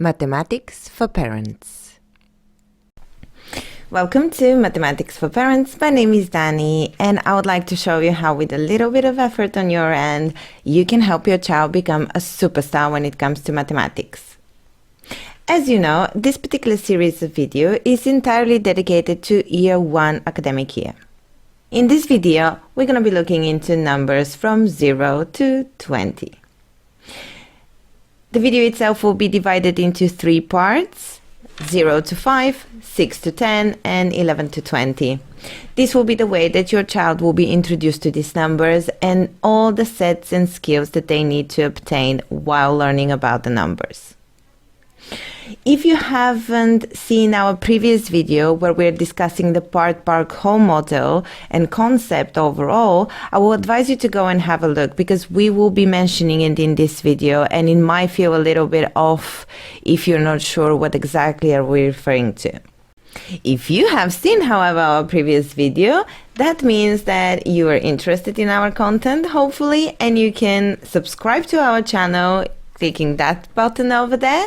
Mathematics for Parents. Welcome to Mathematics for Parents. My name is Dani, and I would like to show you how with a little bit of effort on your end, you can help your child become a superstar when it comes to mathematics. As you know, this particular series of video is entirely dedicated to Year 1 academic year. In this video, we're going to be looking into numbers from 0 to 20. The video itself will be divided into 3 parts: 0 to 5, 6 to 10, and 11 to 20. This will be the way that your child will be introduced to these numbers and all the sets and skills that they need to obtain while learning about the numbers. If you haven't seen our previous video where we're discussing the part-park whole model and concept overall, I will advise you to go and have a look, because we will be mentioning it in this video and it might feel a little bit off if you're not sure what exactly are we referring to. If you have seen, however, our previous video, that means that you are interested in our content, hopefully, and you can subscribe to our channel clicking that button over there.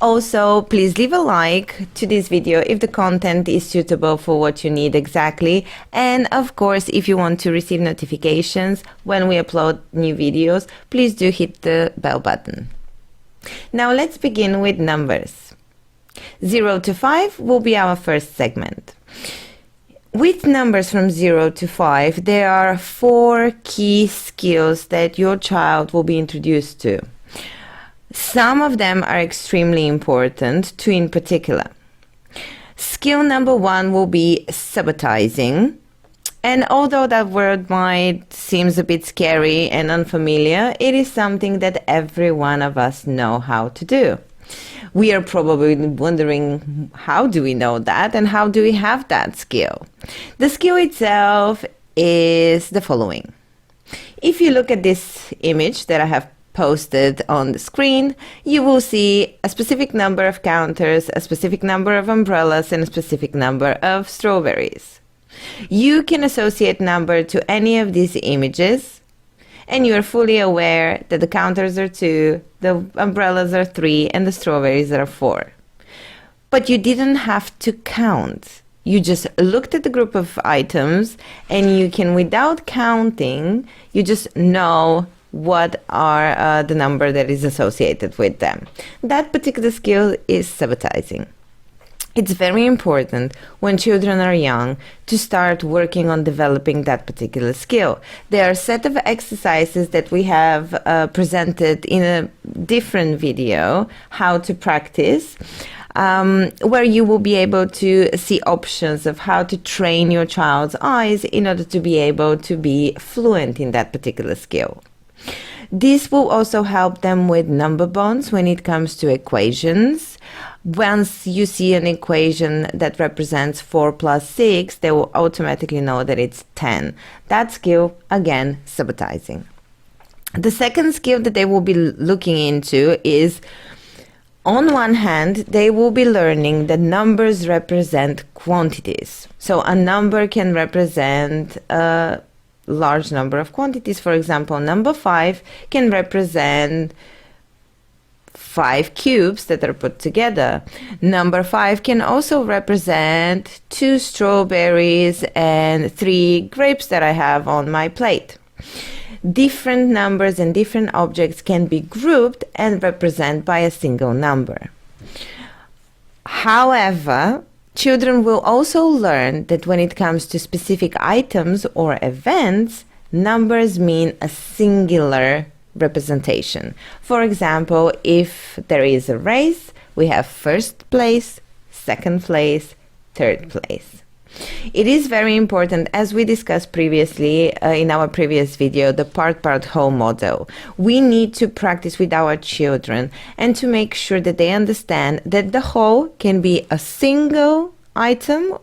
Also, please leave a like to this video if the content is suitable for what you need exactly. And of course, if you want to receive notifications when we upload new videos, please do hit the bell button. Now let's begin with numbers. 0 to 5 will be our first segment. With numbers from 0 to 5, there are 4 key skills that your child will be introduced to. Some of them are extremely important, 2 in particular. Skill number 1 will be sabotaging. And although that word might seem a bit scary and unfamiliar, it is something that every one of us know how to do. We are probably wondering, how do we know that and how do we have that skill? The skill itself is the following. If you look at this image that I have posted on the screen, you will see a specific number of counters, a specific number of umbrellas, and a specific number of strawberries. You can associate number to any of these images, and you are fully aware that the counters are 2, the umbrellas are 3, and the strawberries are 4. But you didn't have to count. You just looked at the group of items, and you can, without counting, you just know what are the number that is associated with them. That particular skill is sabotaging. It's very important when children are young to start working on developing that particular skill. There are a set of exercises that we have presented in a different video, how to practice, where you will be able to see options of how to train your child's eyes in order to be able to be fluent in that particular skill. This will also help them with number bonds when it comes to equations. Once you see an equation that represents 4 plus 6, they will automatically know that it's 10. That skill, again, sabotaging. The second skill that they will be looking into is, on one hand, they will be learning that numbers represent quantities. So a number can represent a large number of quantities. For example, number 5 can represent 5 cubes that are put together. Number 5 can also represent 2 strawberries and 3 grapes that I have on my plate. Different numbers and different objects can be grouped and represented by a single number. However, children will also learn that when it comes to specific items or events, numbers mean a singular representation. For example, if there is a race, we have first place, second place, third place. It is very important, as we discussed previously in our previous video, the part-part whole model. We need to practice with our children and to make sure that they understand that the whole can be a single item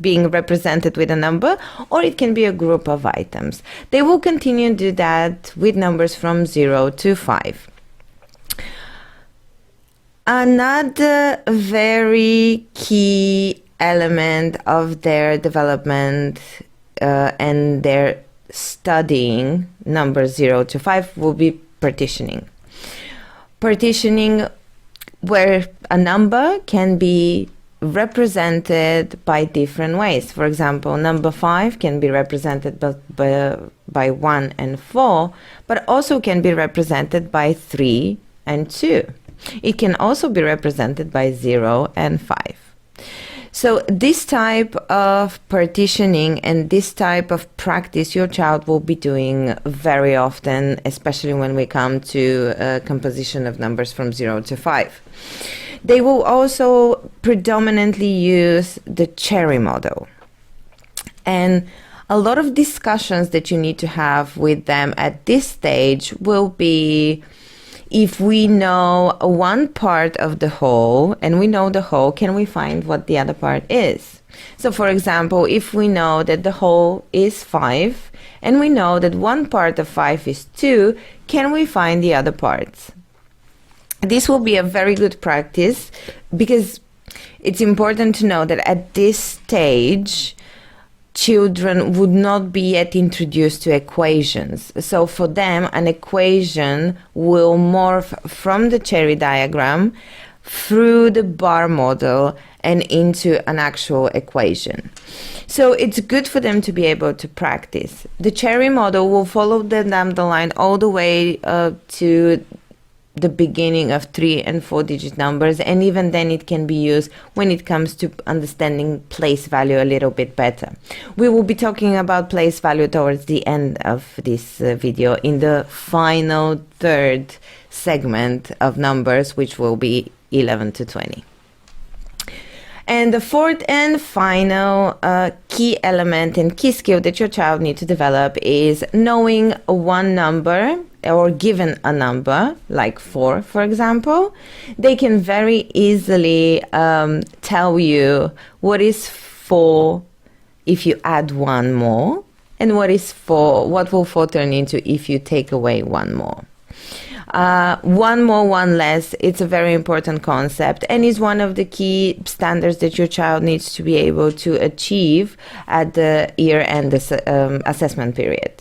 being represented with a number, or it can be a group of items. They will continue to do that with numbers from 0 to 5. Another very key element of their development and their studying numbers 0 to 5 will be partitioning. Partitioning where a number can be represented by different ways. For example, number 5 can be represented by 1 and 4, but also can be represented by 3 and 2. It can also be represented by 0 and 5. So this type of partitioning and this type of practice your child will be doing very often, especially when we come to composition of numbers from 0 to 5. They will also predominantly use the cherry model. And a lot of discussions that you need to have with them at this stage will be, if we know one part of the whole and we know the whole, can we find what the other part is? So for example, if we know that the whole is 5 and we know that one part of 5 is 2, can we find the other parts? This will be a very good practice because it's important to know that at this stage, children would not be yet introduced to equations. So for them, an equation will morph from the cherry diagram through the bar model and into an actual equation. So it's good for them to be able to practice. The cherry model will follow the lambda line all the way to the beginning of 3 and 4 digit numbers, and even then it can be used when it comes to understanding place value a little bit better. We will be talking about place value towards the end of this video in the final third segment of numbers, which will be 11 to 20. And the fourth and final key element and key skill that your child needs to develop is knowing one number, or given a number, like 4, for example. They can very easily tell you what is 4 if you add 1 more, and what will 4 turn into if you take away 1 more. 1 more, 1 less, it's a very important concept and is one of the key standards that your child needs to be able to achieve at the year-end assessment period.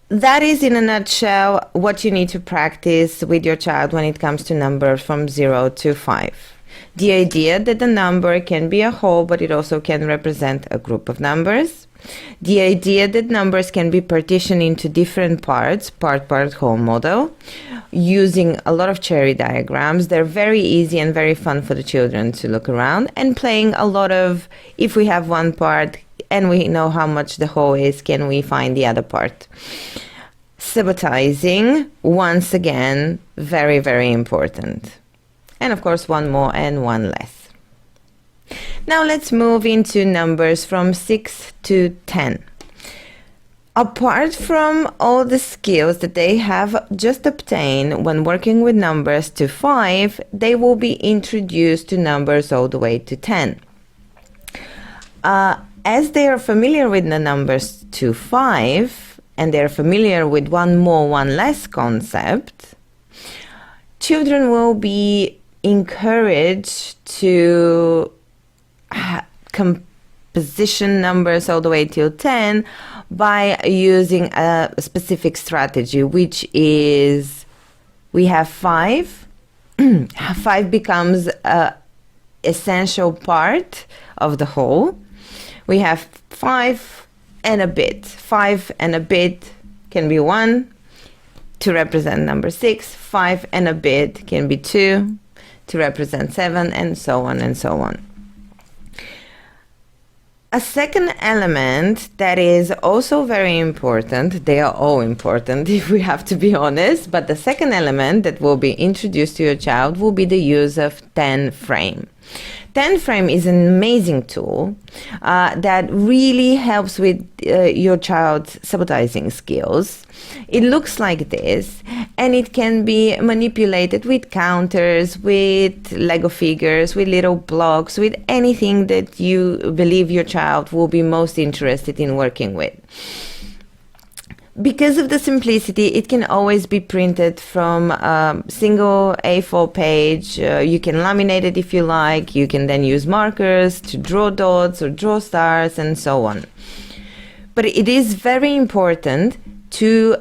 That is, in a nutshell, what you need to practice with your child when it comes to numbers from 0 to 5. The idea that the number can be a whole, but it also can represent a group of numbers. The idea that numbers can be partitioned into different parts, part-whole model, using a lot of cherry diagrams. They're very easy and very fun for the children to look around, and playing a lot of, if we have one part and we know how much the whole is, can we find the other part? Sabotizing, once again, very, very important. And of course, 1 more and 1 less. Now let's move into numbers from 6 to 10. Apart from all the skills that they have just obtained when working with numbers to 5, they will be introduced to numbers all the way to 10. As they are familiar with the numbers to 5, and they are familiar with 1 more, 1 less concept, children will be encouraged to composition numbers all the way till 10 by using a specific strategy, which is, we have 5. 5 becomes an essential part of the whole. We have 5 and a bit. 5 and a bit can be 1 to represent number 6. 5 and a bit can be 2 to represent 7, and so on and so on. A second element that is also very important, they are all important if we have to be honest, but the second element that will be introduced to your child will be the use of 10 frame. 10 frame is an amazing tool that really helps with your child's sabotizing skills. It looks like this, and it can be manipulated with counters, with Lego figures, with little blocks, with anything that you believe your child will be most interested in working with. Because of the simplicity, it can always be printed from a single A4 page. You can laminate it if you like. You can then use markers to draw dots or draw stars and so on. But it is very important to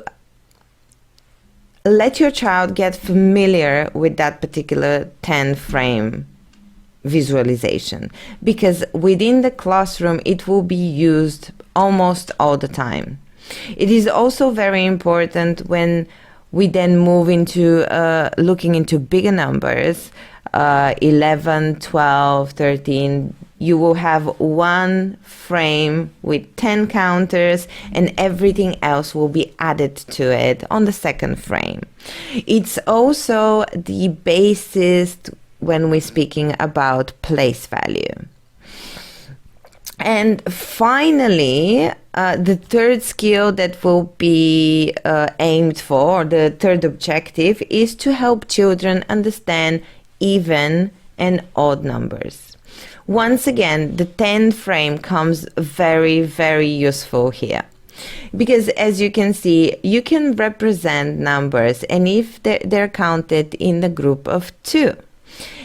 let your child get familiar with that particular 10 frame visualization, because within the classroom it will be used almost all the time. It is also very important when we then move into looking into bigger numbers, 11, 12, 13. You will have one frame with 10 counters and everything else will be added to it on the second frame. It's also the basis when we're speaking about place value. And finally, the third skill that will be aimed for, the third objective, is to help children understand even and odd numbers. Once again, the 10 frame comes very, very useful here. Because as you can see, you can represent numbers, and if they're counted in the group of 2.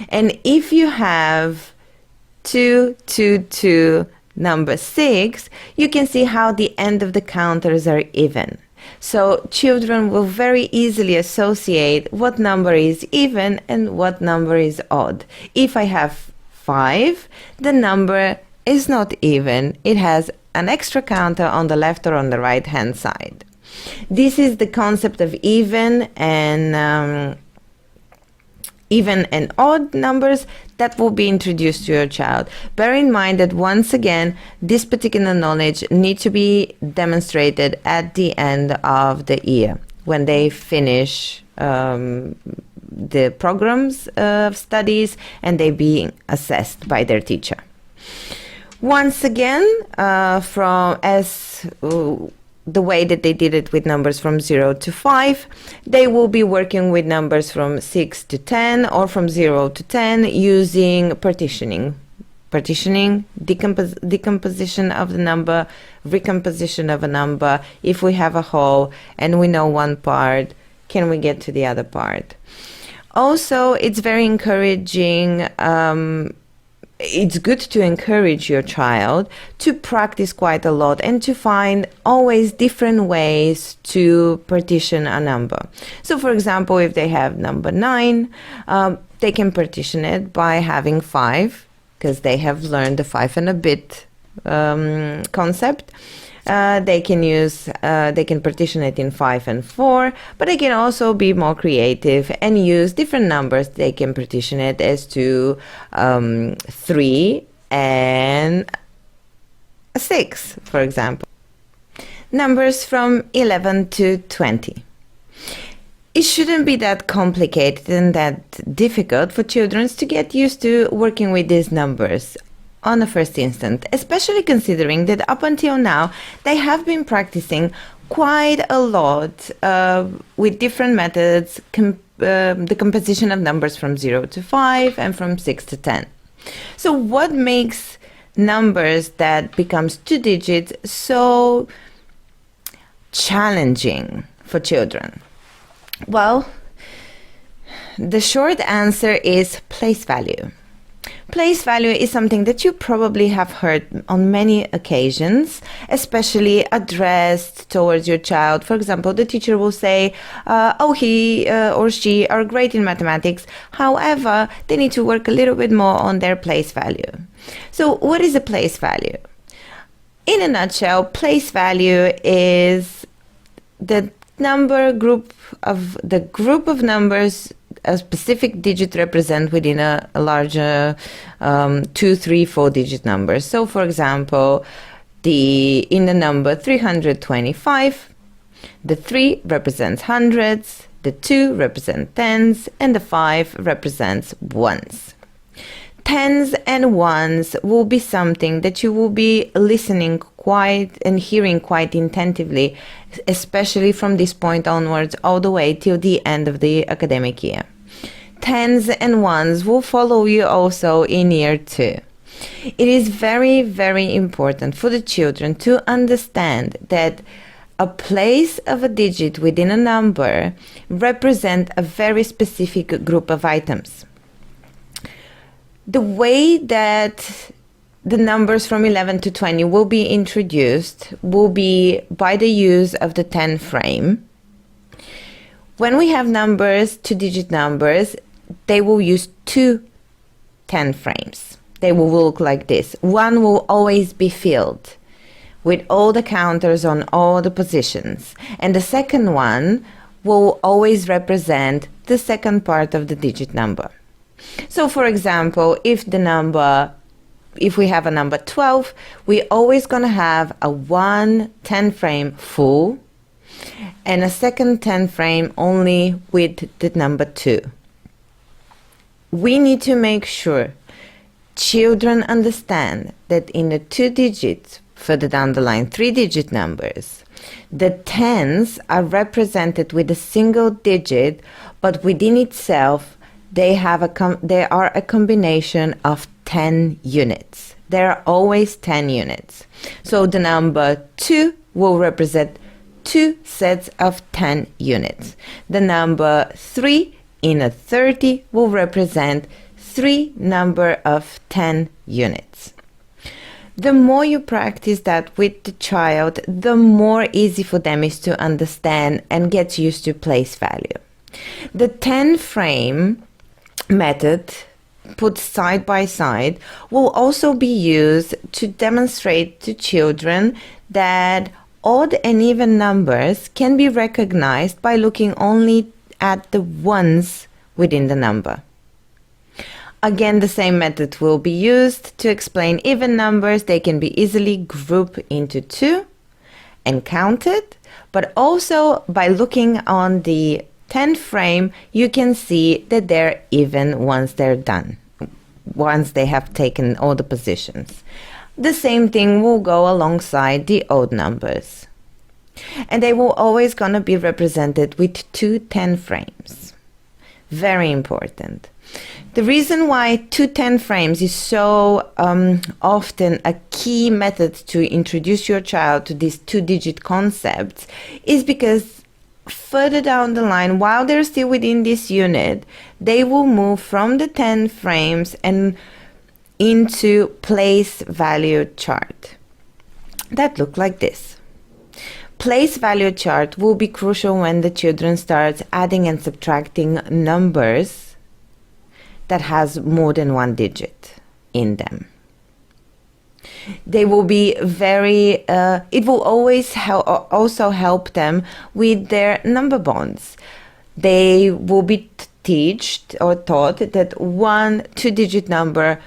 And if you have 2, 2, 2, number 6, you can see how the end of the counters are even. So children will very easily associate what number is even and what number is odd. If I have 5, the number is not even. It has an extra counter on the left or on the right hand side. This is the concept of even and odd numbers that will be introduced to your child. Bear in mind that once again, this particular knowledge needs to be demonstrated at the end of the year when they finish the programs of studies and they're being assessed by their teacher. Once again, the way that they did it with numbers from 0 to 5, they will be working with numbers from 6 to 10 or from 0 to 10 using partitioning. Partitioning, decomposition of the number, recomposition of a number. If we have a whole and we know one part, can we get to the other part? Also, it's very encouraging. It's good to encourage your child to practice quite a lot and to find always different ways to partition a number. So for example, if they have number 9, they can partition it by having 5, because they have learned the 5 and a bit concept. They can partition it in 5 and 4, but they can also be more creative and use different numbers. They can partition it as to 3 and 6, for example. Numbers from 11 to 20. It shouldn't be that complicated and that difficult for children to get used to working with these numbers on the first instant, especially considering that up until now they have been practicing quite a lot with different methods, the composition of numbers from 0 to 5 and from 6 to 10. So what makes numbers that becomes 2 digits so challenging for children? Well, the short answer is place value. Place value is something that you probably have heard on many occasions, especially addressed towards your child. For example, the teacher will say, oh, he or she are great in mathematics. However, they need to work a little bit more on their place value. So what is a place value? In a nutshell, place value is the group of numbers a specific digit represent within a larger 2, 3, 4 digit number. So for example, in the number 325, the 3 represents hundreds, the 2 represents tens, and the 5 represents ones. Tens and ones will be something that you will be listening quite and hearing quite attentively, especially from this point onwards all the way till the end of the academic year. Tens and ones will follow you also in year 2. It is very, very important for the children to understand that a place of a digit within a number represents a very specific group of items. The way that the numbers from 11 to 20 will be introduced will be by the use of the 10 frame. When we have numbers, two-digit numbers, they will use two 10 frames. They will look like this. One will always be filled with all the counters on all the positions. And the second one will always represent the second part of the digit number. So for example, if we have a number 12, we're always going to have a 10 frame full and a second 10 frame only with the number 2. We need to make sure children understand that in the 2 digits, further down the line, 3-digit numbers, the tens are represented with a single digit, but within itself, they are a combination of 10 units. There are always 10 units. So the number 2 will represent 2 sets of 10 units. The number 3 in a 30 will represent 3 number of 10 units. The more you practice that with the child, the more easy for them is to understand and get used to place value. The 10 frame method put side by side will also be used to demonstrate to children that odd and even numbers can be recognized by looking only at the ones within the number. Again, the same method will be used to explain even numbers. They can be easily grouped into 2 and counted, but also by looking on the 10 frame, you can see that they're even once they're done, once they have taken all the positions. The same thing will go alongside the odd numbers. And they will always gonna be represented with 2 10 frames. Very important. The reason why 2 10 frames is so often a key method to introduce your child to these 2-digit concepts is because further down the line, while they're still within this unit, they will move from the 10 frames and into place value chart that look like this. Place value chart will be crucial when the children start adding and subtracting numbers that has more than 1 digit in them. They will be very, it will always also help them with their number bonds. They will be taught that one 2-digit number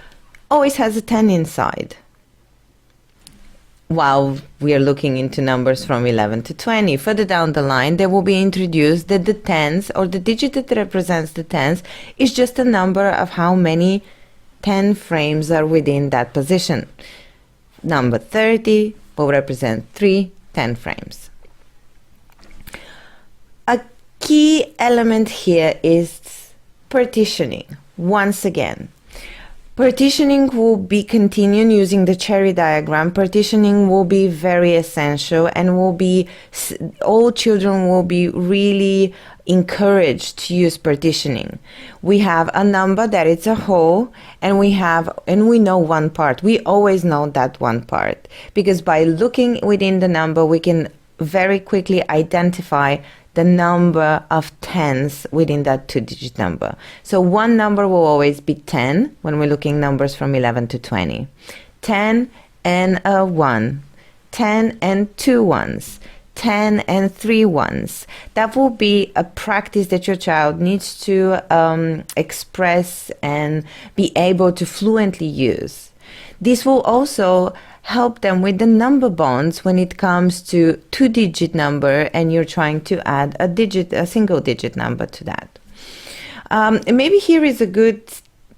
always has a 10 inside. While we are looking into numbers from 11 to 20, further down the line, they will be introduced that the tens, or the digit that represents the tens, is just a number of how many 10 frames are within that position. Number 30 will represent 3 10 frames. A key element here is partitioning. Once again, partitioning will be continuing using the cherry diagram. Partitioning will be very essential and will be, all children will be really encouraged to use partitioning. We have a number that it's a whole, and we know one part. We always know that one part because by looking within the number, we can very quickly identify the number of tens within that 2-digit number. So one number will always be 10 when we're looking numbers from 11 to 20. 10 and a 1, 10 and 2 ones, 10 and 3 ones. That will be a practice that your child needs to express and be able to fluently use. This will also help them with the number bonds when it comes to 2-digit number and you're trying to add a single digit number to that. Maybe here is a good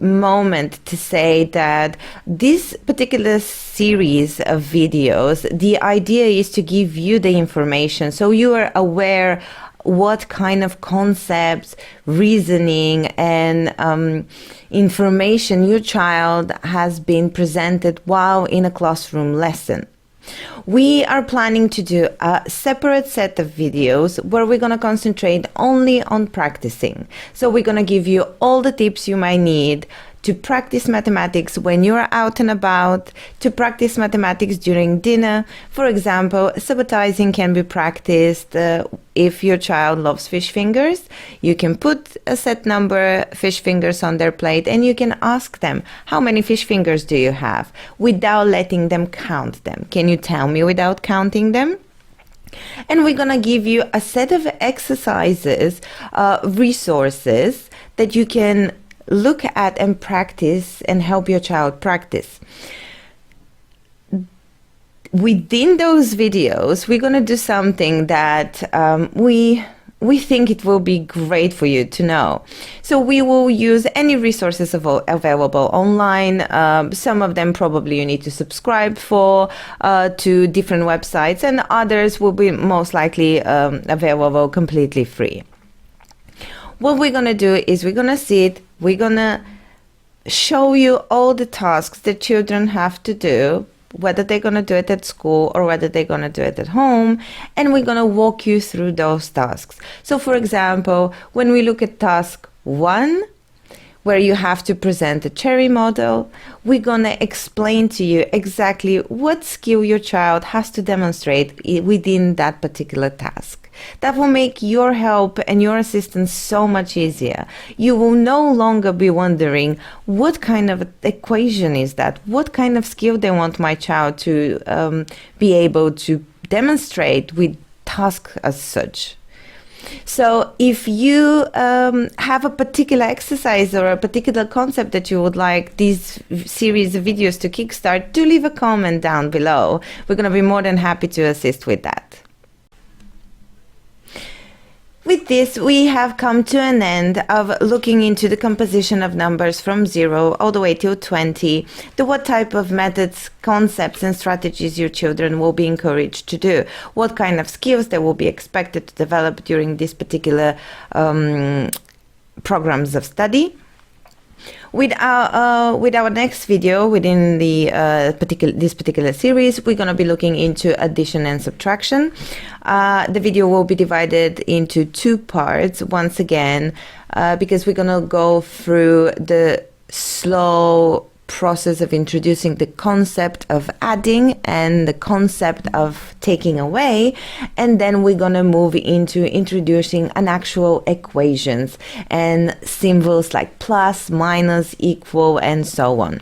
moment to say that this particular series of videos, the idea is to give you the information so you are aware what kind of concepts, reasoning, and information your child has been presented while in a classroom lesson. We are planning to do a separate set of videos where we're going to concentrate only on practicing. So we're going to give you all the tips you might need to practice mathematics when you're out and about, to practice mathematics during dinner. For example, sabotaging can be practiced if your child loves fish fingers. You can put a set number fish fingers on their plate and you can ask them, how many fish fingers do you have? Without letting them count them. Can you tell me without counting them? And we're gonna give you a set of exercises, resources that you can look at and practice and help your child practice. Within those videos, we're gonna do something that we think it will be great for you to know. So we will use any resources available online. Some of them probably you need to subscribe for to different websites, and others will be most likely available completely free. What we're gonna do is we're gonna sit, we're gonna show you all the tasks that children have to do, whether they're going to do it at school or whether they're going to do it at home, and we're going to walk you through those tasks. So for example, when we look at task 1, where you have to present a cherry model, we're going to explain to you exactly what skill your child has to demonstrate within that particular task. That will make your help and your assistance so much easier. You will no longer be wondering what kind of equation is that, what kind of skill they want my child to be able to demonstrate with tasks as such. So if you have a particular exercise or a particular concept that you would like these series of videos to kickstart, do leave a comment down below. We're going to be more than happy to assist with that. With this, we have come to an end of looking into the composition of numbers from 0 all the way till 20, what type of methods, concepts and strategies your children will be encouraged to do, what kind of skills they will be expected to develop during these particular programs of study. With our next video within the this particular series, we're going to be looking into addition and subtraction. The video will be divided into 2 parts once again, because we're going to go through the slow process of introducing the concept of adding and the concept of taking away, and then we're going to move into introducing an actual equations and symbols like plus, minus, equal, and so on.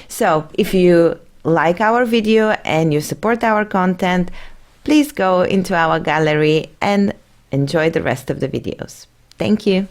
So if you like our video and you support our content, please go into our gallery and enjoy the rest of the videos. Thank you.